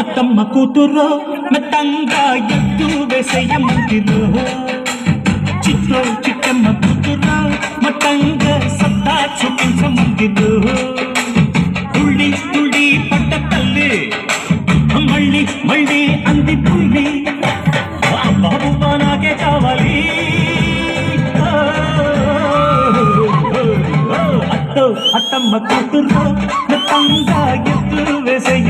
అత్తమ్మ కూతురో మెత్తంగా ఎత్తు వేసేయ మందిలో చిత్తో చిట్టమ్మ కూతురో మతంగా సత్తా చూపించ మందిలో తుళ్ళి తుళ్ళి పడ్డ తల్లి మళ్ళీ మళ్ళీ అంది పుల్లి బాబు నాకే కావాలి అత్తో అత్తమ్మ కూతురో మెత్తంగా ఎత్తు వేసేయ